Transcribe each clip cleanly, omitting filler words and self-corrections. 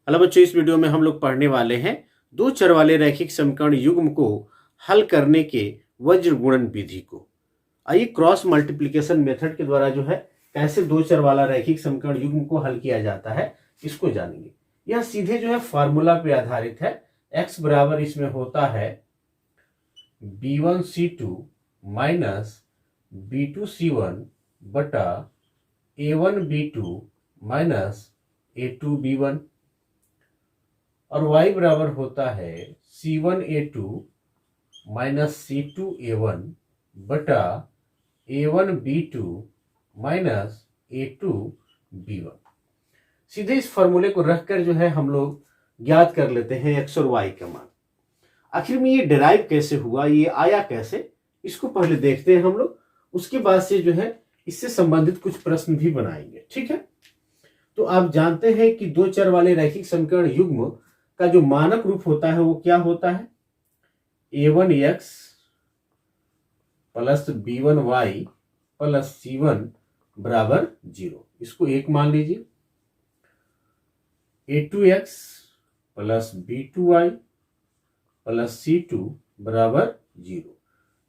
Hello बच्चों, इस video में हम लोग पढ़ने वाले हैं दो चर वाले रैखिक समीकरण युग्म को हल करने के वज्र गुणन विधि को। आइए क्रॉस मल्टीप्लिकेशन मेथड के द्वारा जो है कैसे दो चर वाला रैखिक समीकरण युग्म को हल किया जाता है इसको जानेंगे। यह सीधे जो है फॉर्मूला पे आधारित है। x बराबर इसमें होता है b1c2 माइनस b2c1 बटा a1b2 माइनस a2b1 और y बराबर होता है c1a2 माइनस c2a1 बटा a1b2 माइनस a2b1। सीधे इस फॉर्मूले को रखकर जो है हम लोग ज्ञात कर लेते हैं x और y का मान। आखिर में ये डिराइव कैसे हुआ, ये आया कैसे, इसको पहले देखते हैं हम लोग। उसके बाद से जो है इससे संबंधित कुछ प्रश्न भी बनाएंगे। ठीक है, तो आप जानते हैं कि दो चर वाले रैखिक समीकरण युग्म का जो मानक रूप होता है वो क्या होता है, a1x plus b1y plus c1 बराबर 0। इसको एक मान लीजिए। a2x plus b2y plus c2 बराबर 0,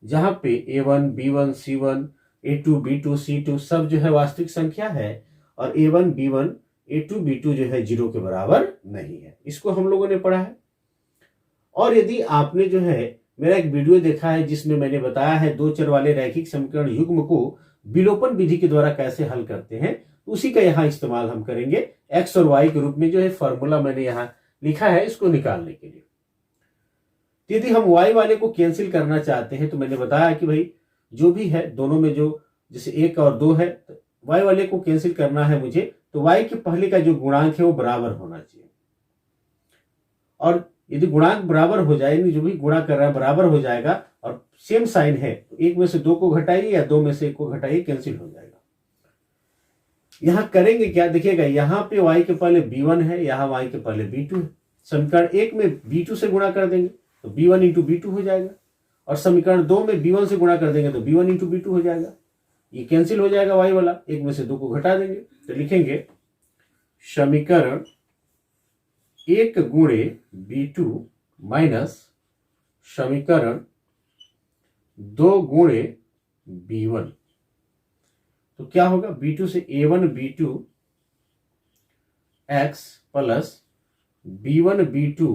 जहां पे a1 b1 c1 a2 b2 c2 सब जो है वास्तविक संख्या है और a1 b1 a2 b2 जो है 0 के बराबर नहीं है। इसको हम लोगों ने पढ़ा है। और यदि आपने जो है मेरा एक वीडियो देखा है जिसमें मैंने बताया है दो चर वाले रैखिक समीकरण युग्म को विलोपन विधि के द्वारा कैसे हल करते हैं, उसी का यहाँ इस्तेमाल हम करेंगे x और y के रूप में। जो है फॉर्मूला मैंने यहाँ लिखा है इसको निकालने के लिए। यदि हम y वाले को कैंसिल करना चाहते हैं तो मैंने बताया कि भाई जो भी है दोनों में जो जैसे 1 और 2 है, y वाले को कैंसिल करना है मुझे, तो y के पहले का जो गुणांक है वो बराबर होना चाहिए। और यदि गुणांक बराबर हो जाए, जो भी गुणा कर रहा है बराबर हो जाएगा और सेम साइन है तो 1 में से 2 को घटाइए या 2 में से 1 को घटाइए, कैंसिल हो जाएगा। यहां करेंगे क्या, देखिएगा यहाँ पे y के पहले b1 है, यहाँ y के पहले b2 है। समीकरण 1 में b2 से गुणा कर देंगे तो b1 इंटू b2 हो जाएगा, और समीकरण 2 में b1 से गुणा कर देंगे तो b1 इंटू b2 हो जाएगा। ये कैंसिल हो जाएगा y वाला, 1 में से 2 को घटा देंगे तो लिखेंगे समीकरण 1 गुणे b2 माइनस समीकरण 2 गुणे b1। तो क्या होगा, b2 से a1 b2 x plus b1 b2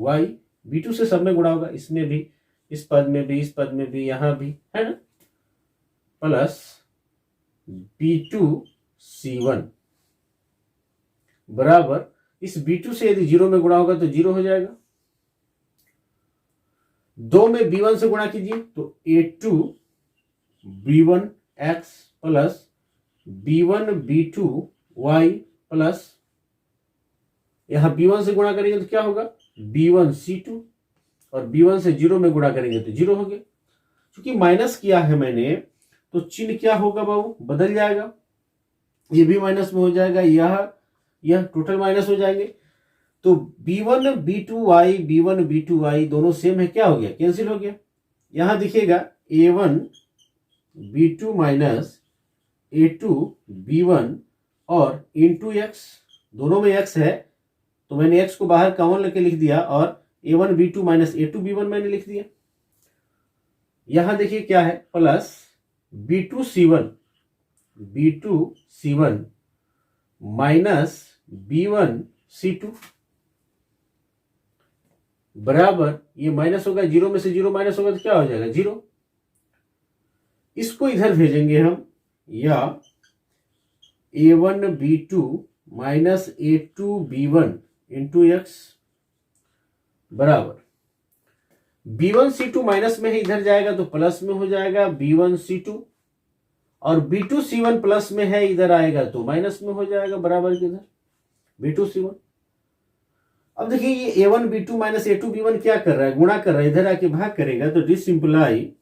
y, b2 से सब में गुणा होगा, इसमें भी, इस पद में भी, इस पद में भी, यहां भी है ना, प्लस b2 c1 बराबर, इस b2 से यदि 0 में गुणा होगा तो 0 हो जाएगा। 2 में b1 से गुणा कीजिए तो a2 b1 x plus b1 b2 y plus, यहां b1 से गुणा करेंगे तो क्या होगा b1 c2, और b1 से 0 में गुणा करेंगे तो 0 हो गया। क्योंकि माइनस किया है मैंने तो चिन्ह क्या होगा बाबू, बदल जाएगा। ये भी माइनस में हो जाएगा, यह टोटल माइनस हो जाएंगे। तो b1 b2y b1 b2y दोनों सेम है, क्या हो गया, कैंसिल हो गया। यहां दिखिएगा a1 b2 minus a2 b1 और इंटू x, दोनों में x है तो मैंने x को बाहर कॉमन लेके लिख दिया और a1 b2 minus a2 b1 मैंने लिख दिया। यहां देखिए क्या है, plus b2 c1 minus b1 c2 बराबर, ये माइनस होगा, 0 में से 0 माइनस होगा तो क्या हो जाएगा 0। इसको इधर भेजेंगे हम, या a1 b2 minus a2 b1 into x बराबर, b1 c2 माइनस में है, इधर जाएगा तो प्लस में हो जाएगा b1 c2, और b2 c1 प्लस में है, इधर आएगा तो माइनस में हो जाएगा, बराबर के इधर b2 c1। अब देखिए ये a1 b2 minus a2 b1 क्या कर रहा है, गुणा कर रहा है, इधर आके भाग करेगा तो दिस इंप्लाई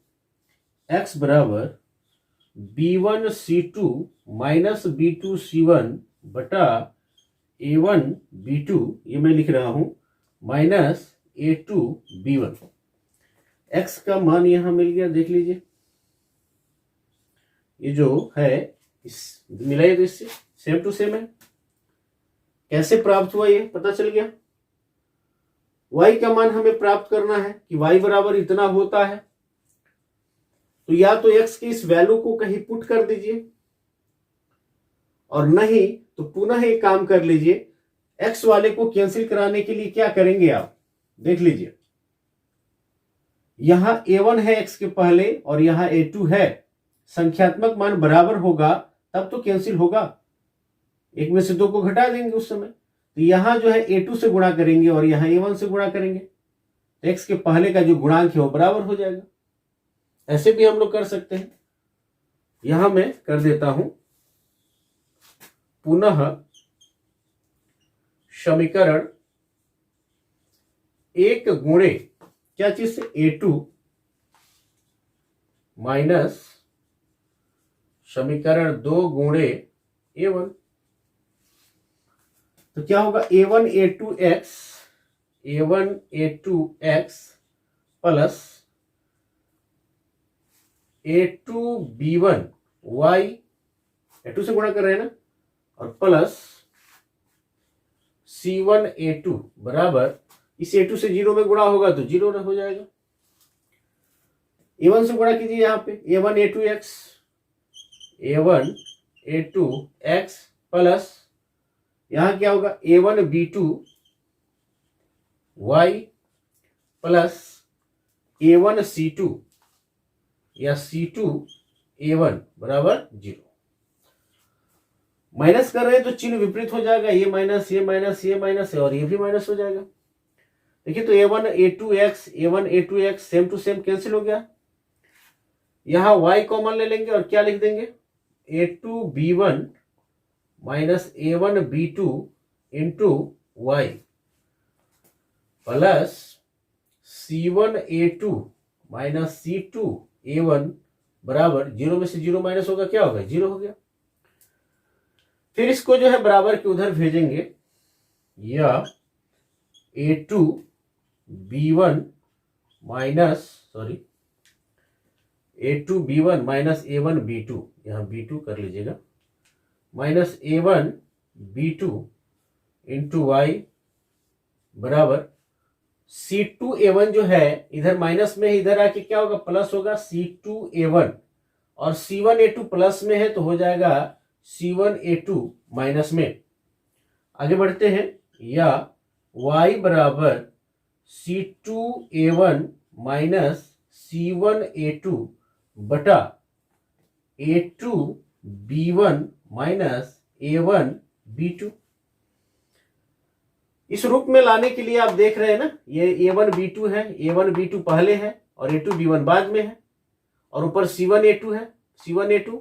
x बराबर b1 c2 minus b2 c1 बटा a1 b2, ये मैं लिख रहा हूं, माइनस a2 b1। x का मान यहां मिल गया, देख लीजिए ये जो है इस मिलाइए तो इससे सेम टू सेम है। कैसे प्राप्त हुआ ये पता चल गया। y का मान हमें प्राप्त करना है कि y बराबर इतना होता है, तो या तो x की इस वैल्यू को कहीं पुट कर दीजिए, और नहीं तो पुनः एक काम कर लीजिए, x वाले को कैंसिल कराने के लिए क्या करेंगे आप देख लीजिए। यहां a1 है x के पहले और यहां a2 है, संख्यात्मक मान बराबर होगा तब तो कैंसिल होगा, एक में से दो को घटा देंगे उस समय। तो यहां जो है a2 से गुणा करेंगे और यहां a1 से गुणा करेंगे, तो x के पहले का जो गुणांक है वो बराबर हो जाएगा। ऐसे भी हम लोग कर सकते हैं। यहां मैं कर देता हूं पुनः समीकरण एक गुणे क्या चीज से a2 माइनस समीकरण 2 गुणे a1, तो क्या होगा a1 a2x plus a2 b1 y, a2 से गुणा कर रहे हैं ना, और प्लस c1 a2 बराबर, इस a2 से 0 में गुणा होगा तो 0 हो जाएगा। a1 से गुणा कीजिए, यहां पे a1 a2x प्लस यहां क्या होगा a1 b2 y plus a1 c2 या c2 a1 बराबर 0। माइनस कर रहे हैं तो चिन्ह विपरीत हो जाएगा, ये माइनस ये माइनस ये माइनस है और ये भी माइनस हो जाएगा। देखिए तो a1 a2x same to same cancel हो गया। यहां y कॉमन ले लेंगे और क्या लिख देंगे a2 b1 minus a1 b2 into y plus c1 a2 minus c2 a1 बराबर 0 में से 0 माइनस होगा, क्या होगा 0 हो गया। फिर इसको जो है बराबर के उधर भेजेंगे, या a2 b1 minus a2 b1 minus a1 b2, यहां b2 कर लीजिएगा, minus a1 b2 into y बराबर c2 a1 जो है इधर माइनस में है, इधर आके क्या होगा प्लस होगा c2 a1, और c1 a2 प्लस में है तो हो जाएगा c1 a2 माइनस में। आगे बढ़ते हैं, या y बराबर c2 a1 minus c1 a2 बटा a2 b1 minus a1 b2। इस रूप में लाने के लिए आप देख रहे हैं ना, ये a1 b2 है, a1 b2 पहले है और a2 b1 बाद में है, और ऊपर c1 a2 है, c1 a2।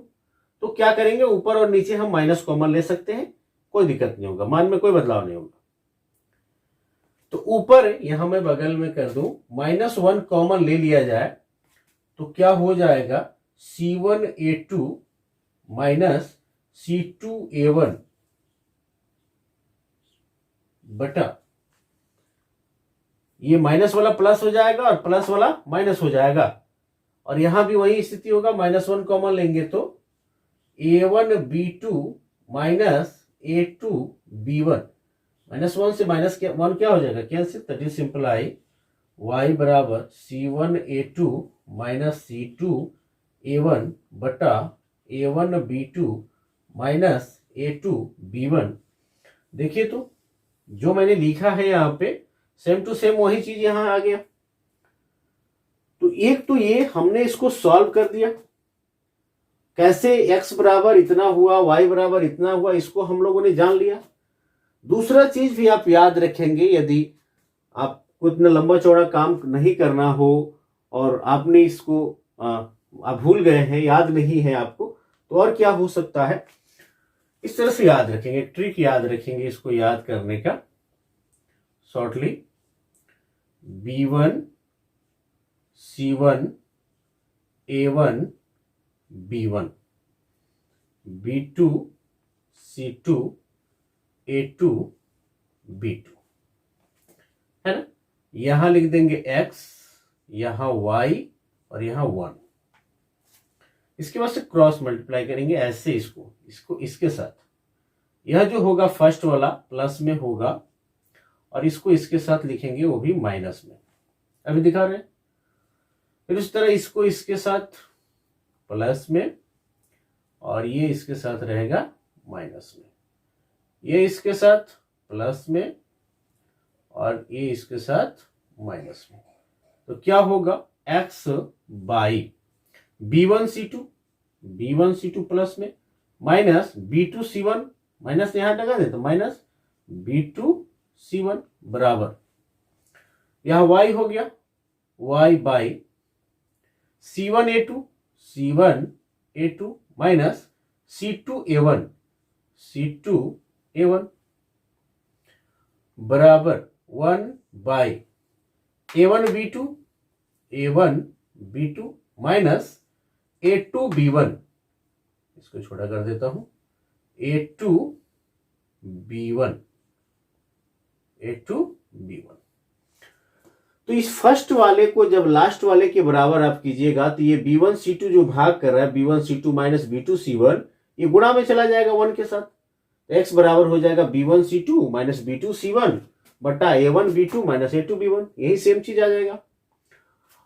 तो क्या करेंगे, ऊपर और नीचे हम माइनस कॉमन ले सकते हैं, कोई दिक्कत नहीं होगा, मान में कोई बदलाव नहीं होगा। तो ऊपर यहां मैं बगल में कर दूं -1 कॉमन ले लिया जाए तो क्या हो जाएगा c1 a2 minus c2 a1 बटा, ये माइनस वाला प्लस हो जाएगा और प्लस वाला माइनस हो जाएगा, और यहां भी वही स्थिति होगा, -1 कॉमन लेंगे तो a1 b2 minus a2 b1, -1 से -1 क्या हो जाएगा कैंसिल, दैट इज सिंपलाई y बराबर c1 a2 minus c2 a1 बटा a1 b2 minus a2 b1। देखिए तो जो मैंने लिखा है यहां पे सेम टू सेम वही चीज यहां आ गया। तो एक तो ये हमने इसको सॉल्व कर दिया, कैसे x बराबर इतना हुआ y बराबर इतना हुआ, इसको हम लोगों ने जान लिया। दूसरा चीज भी आप याद रखेंगे, यदि आपको इतना लंबा चौड़ा काम नहीं करना हो और आपने इसको आप भूल गए हैं, याद नहीं है आपको, तो और क्या हो सकता है, इस तरह से याद रखेंगे, एक ट्रिक याद रखेंगे इसको याद करने का shortly. b1 c1 a1 b1 b2 c2 a2 b2, है ना। यहां लिख देंगे x, यहां y और यहां 1। इसके बाद से क्रॉस मल्टीप्लाई करेंगे ऐसे, इसको इसके साथ, यह जो होगा फर्स्ट वाला प्लस में होगा और इसको इसके साथ लिखेंगे वो भी माइनस में, अभी दिखा रहे हैं। फिर उस तरह इसको इसके साथ प्लस में और ये इसके साथ रहेगा माइनस में, ये इसके साथ प्लस में और ये इसके साथ माइनस में। तो क्या होगा x बाई b1c2 प्लस में माइनस b2c1, माइनस यहां लगा दे तो माइनस b2c1 बराबर यह y हो गया y by c1a2 minus c2a1 बराबर 1 बाई a1b2 माइनस a2b1, इसको छोटा कर देता हूं, a2b1। तो इस फर्स्ट वाले को जब लास्ट वाले के बराबर आप कीजिएगा तो ये b1c2 जो भाग कर रहा है b1c2 माइनस b2c1, ये गुणा में चला जाएगा 1 के साथ, तो x बराबर हो जाएगा b1c2 माइनस b2c1 बटा a1b2 माइनस a2b1, यही सेम चीज आ जाएगा।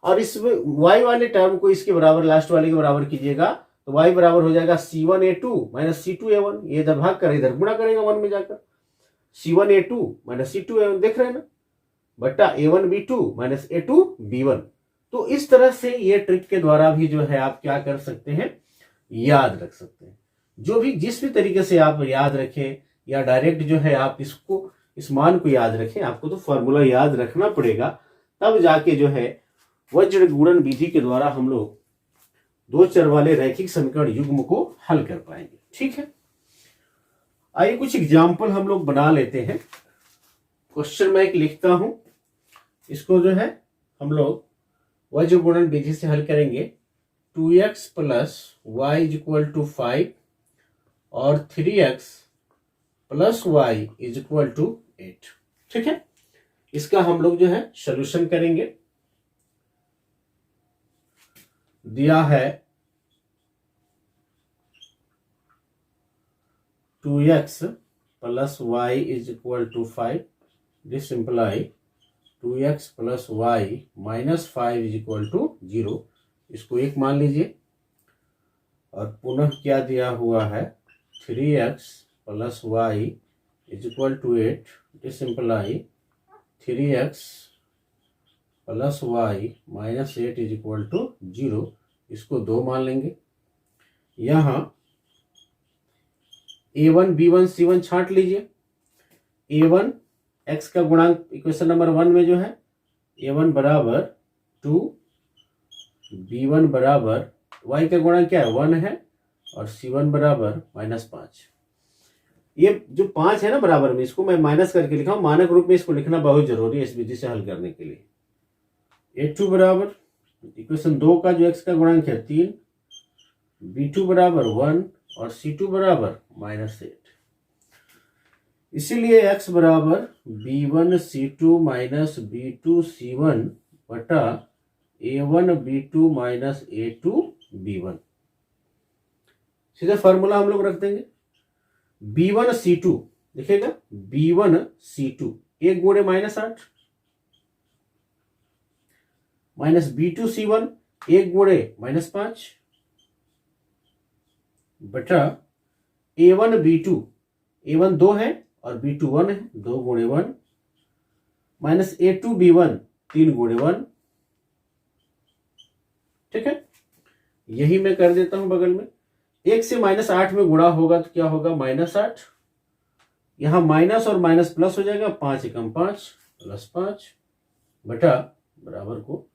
और इस y वाले टर्म को इसके बराबर लास्ट वाले के बराबर कीजिएगा तो y बराबर हो जाएगा c1a2 माइनस c2a1, ये इधर भाग कर इधर गुणा करेगा 1 में जाकर, c1a2 माइनस c2a1 देख रहे हैं ना, बटा a1b2 माइनस a2b1। तो इस तरह से ये ट्रिक के द्वारा भी जो है आप क्या कर सकते हैं, याद रख सकते हैं। जो भी जिस भी तरीके से आप याद रखें या डायरेक्ट जो है आप इसको इस मान को याद रखें, आपको तो फॉर्मूला याद रखना पड़ेगा, तब जाके जो है वज्र गुणन विधि के द्वारा हम लोग दो चर वाले रैखिक समीकरण युग्म को हल कर पाएंगे। ठीक है, आइए कुछ एग्जाम्पल हम लोग बना लेते हैं। क्वेश्चन मैं एक लिखता हूं, इसको जो है हम लोग वज्र गुणन विधि से हल करेंगे। 2x plus y is equal to 5 और 3x plus y is equal to 8। ठीक है, इसका हम लोग जो है सॉल्यूशन करेंगे। दिया है 2x plus y is equal to 5, this imply 2x plus y minus 5 is equal to 0, इसको 1 मान लीजिए। और पुनः क्या दिया हुआ है 3x plus y is equal to 8, this imply 3x plus y minus 8 is equal to 0, इसको 2 मान लेंगे। यहां a1 b1 c1 छांट लीजिए। a1 x का गुणांक इक्वेशन नंबर 1 में जो है a1 बराबर 2, b1 बराबर y का गुणांक क्या है 1 है और c1 बराबर -5। ये जो 5 है ना बराबर में, इसको मैं माइनस करके लिखा हूं, मानक रूप में इसको लिखना बहुत जरूरी है इस विधि से हल करने के लिए। a2 बराबर इक्वेशन 2 का जो x का गुणांक है 3, b2 बराबर 1 और c2 बराबर -8। इसीलिए x बराबर b1 c2 minus b2 c1 बटा a1 b2 minus a2 b1। सीधा फॉर्मूला हम लोग रख देंगे। b1 c2 लिखेगा b1 c2 1 गुणे -8 माइनस b2 c1 1 गुणे -5 बटा a1 b2, a1 2 है और b2 1 है, 2 गुणे 1 माइनस a2 b1 3 गुणे 1। ठीक है, यही मैं कर देता हूं बगल में। 1 से -8 में गुणा होगा तो क्या होगा -8, यहां माइनस और माइनस प्लस हो जाएगा, 5 एकम 5 प्लस 5 बटा बराबर को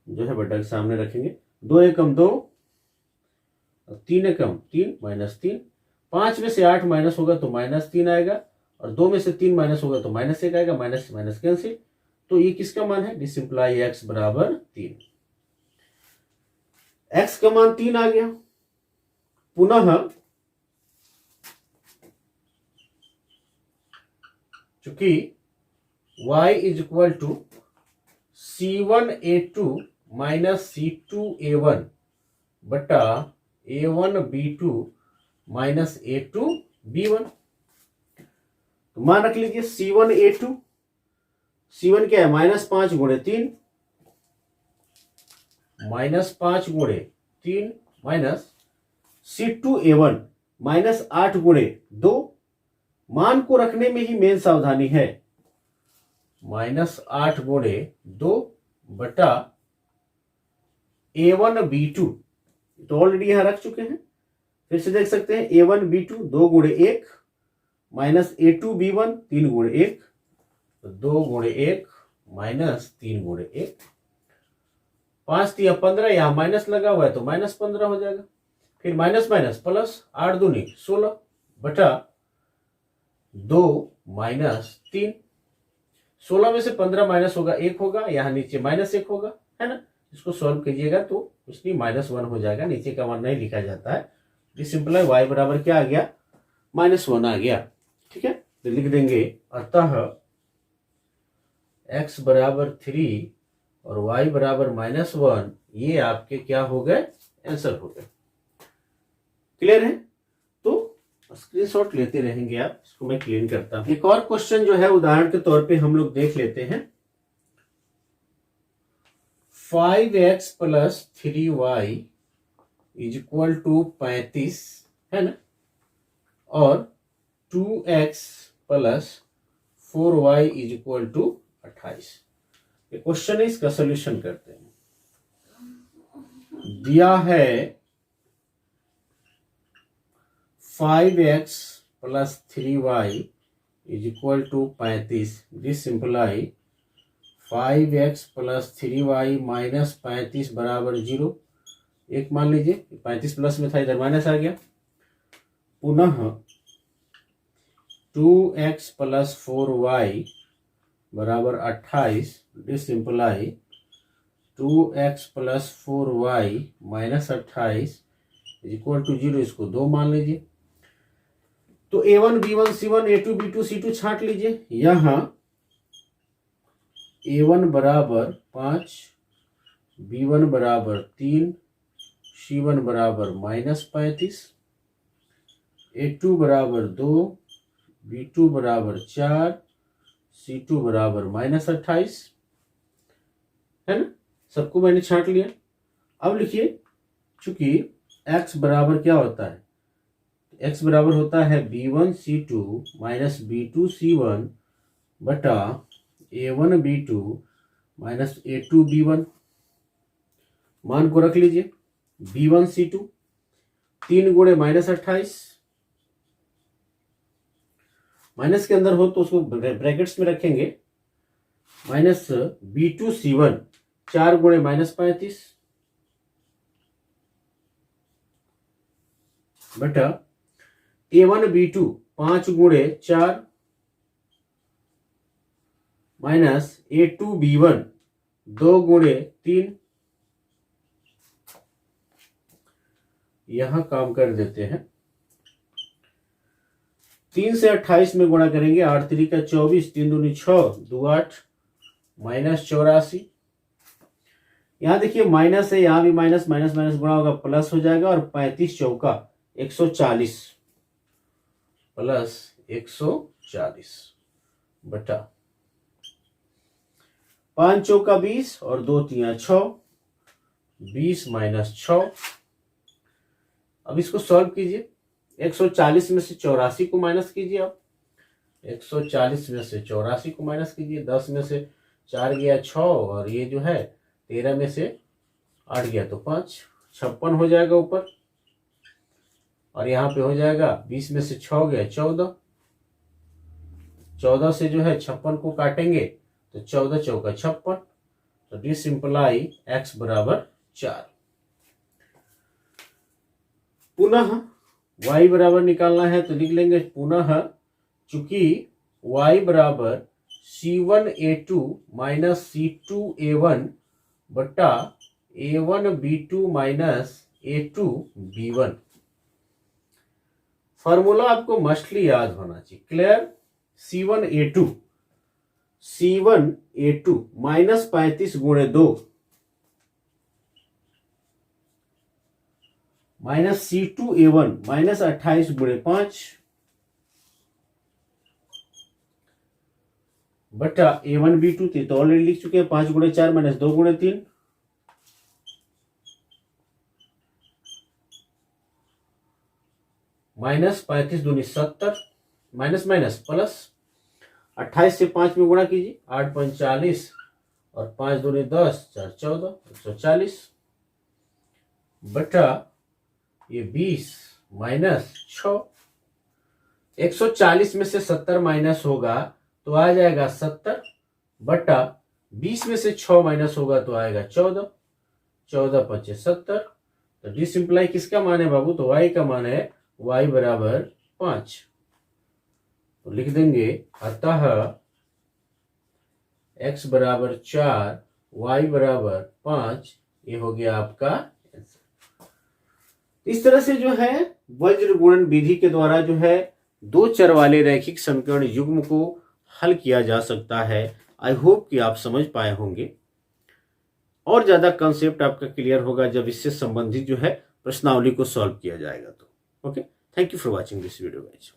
जो है बटा के सामने रखेंगे, 2 एकम 2 और 3 एकम 3 -3, 5 में से 8 माइनस होगा तो -3 आएगा और 2 में से 3 माइनस होगा तो -1 आएगा, माइनस माइनस कैंसिल। तो ये किसका मान है, दिस इंप्लाई x बराबर 3। x का मान 3 आ गया। पुनः चूंकि y is equal to c1a2 minus c2a1 बटा a1b2 माइनस a2 B1। तो मान रख लीजिए C1A2, C1 क्या है -5 × 3, -5 × 3 माइनस C2A1 -8 × 2, मान को रखने में ही मेन सावधानी है, -8 × 2 बटा A1B2, तो ऑलरेडी यहां रख चुके हैं, फिर से देख सकते हैं A1B2 2 × 1 माइनस A2B1 3 × 1, तो 2 × 1 माइनस 3 × 1, 5 × 15, यहां माइनस लगा हुआ है तो -15 हो जाएगा, फिर माइनस माइनस प्लस 8 दूनी 16 बटा 2 माइनस 3, 16 में से 15 माइनस होगा 1 होगा, यहाँ नीचे -1 होगा, है ना। इसको सॉल्व कीजिएगा तो इसलिए -1 हो जाएगा, नीचे का मान नहीं लिखा जाता है। ये सिंपल है, y बराबर क्या आ गया, -1 आ गया। ठीक है, तो लिख देंगे अतः x बराबर 3 और y बराबर -1, ये आपके क्या हो गए, आंसर हो गए। क्लियर है, तो स्क्रीनशॉट लेते रहेंगे आप, इसको मैं क्लीन करता हूं। एक और क्वेश्चन जो है उदाहरण के तौर पे हम लोग देख लेते हैं। 5x + 3y = 35, है ना, और 2x + 4y = 28। ये क्वेश्चन है, इसका सोल्यूशन करते हैं। दिया है 5x + 3y = 35, this सिंपलाई 5x + 3y - 35 = 0, एक मान लीजिए 35 प्लस में था, इधर माइनस आ गया। पुनः 2x + 4y = 28, this सिंपलाई 2x + 4y - 28 = 0, इसको 2 मान लीजिए। तो A1 B1 C1 A2 B2 C2 छांट लीजिए। यहां A1 बराबर 5, B1 बराबर 3, C1 बराबर -35, A2 बराबर 2, B2 बराबर 4, C2 बराबर -28, है ना। सबको मैंने छांट लिया। अब लिखिए, चूंकि x बराबर क्या होता है, x बराबर होता है B1 C2 - B2 C1 बटा A1 B2 - A2 B1। मान को रख लीजिए, B1 C2 3 × -28, माइनस के अंदर हो तो उसको ब्रैकेट्स में रखेंगे, माइनस B2 C1 4 × -35 बटा A1 B2 5 × 4 minus A2 B1 2 × 3। यहां काम कर देते हैं, 3 से 28 में गुणा करेंगे, 8 3 का 24, 3 दूनी 6, 2 8 -84। यहां देखिए माइनस है, यहां भी माइनस माइनस माइनस गुणा होगा प्लस हो जाएगा, और 35 चौका 140 प्लस 140 बटा 5 चौका 20 और 2 3 6, 20 - 6। अब इसको सॉल्व कीजिए, 140 में से 84 को माइनस कीजिए। आप 140 में से 84 को माइनस कीजिए, 10 में से 4 गया 6, और ये जो है 13 में से 8 गया तो 5, 56 हो जाएगा ऊपर, और यहाँ पे हो जाएगा 20 में से 6 गया 14, 14 से जो है 56 को काटेंगे तो 14 चौका 56, तो दिस सिंपलाई x बराबर 4। पुनः y बराबर निकालना है तो लिख लेंगे पुनः, चूंकि y बराबर C1A2 - C2A1 बटा A1 B2 - A2 B1। Formula आपको मस्टली याद होना चाहिए। क्लियर, C1A2 -35 × 2 माइनस C2A1 -28 × 5 बटा A1 B2 तो ऑलरेडी लिख चुके हैं 5 गुणे 4 माइनस 2 गुणे 3 माइनस 35 दूनी 70 माइनस माइनस प्लस 28 से 5 में गुणा कीजिए 8 5 40 और 5 दूनी 10 4 14 140 बटा ये 20 माइनस 6 140 में से 70 माइनस होगा तो आ जाएगा 70 बटा 20 में से 6 माइनस होगा तो आएगा 14 14 पच्चीस 70 तो डिसिंप्लाई किसका मान है बाबू तो y का मान है y बराबर 5 तो लिख देंगे अतः x बराबर 4 y बराबर 5 ये हो गया आपका आंसर। इस तरह से जो है वज्र गुणन विधि के द्वारा जो है दो चर वाले रैखिक समीकरण युग्म को हल किया जा सकता है। आई होप कि आप समझ पाए होंगे और ज्यादा कंसेप्ट आपका क्लियर होगा जब इससे संबंधित जो है प्रश्नावली को सॉल्व किया जाएगा तो okay. Thank you for watching this video guys.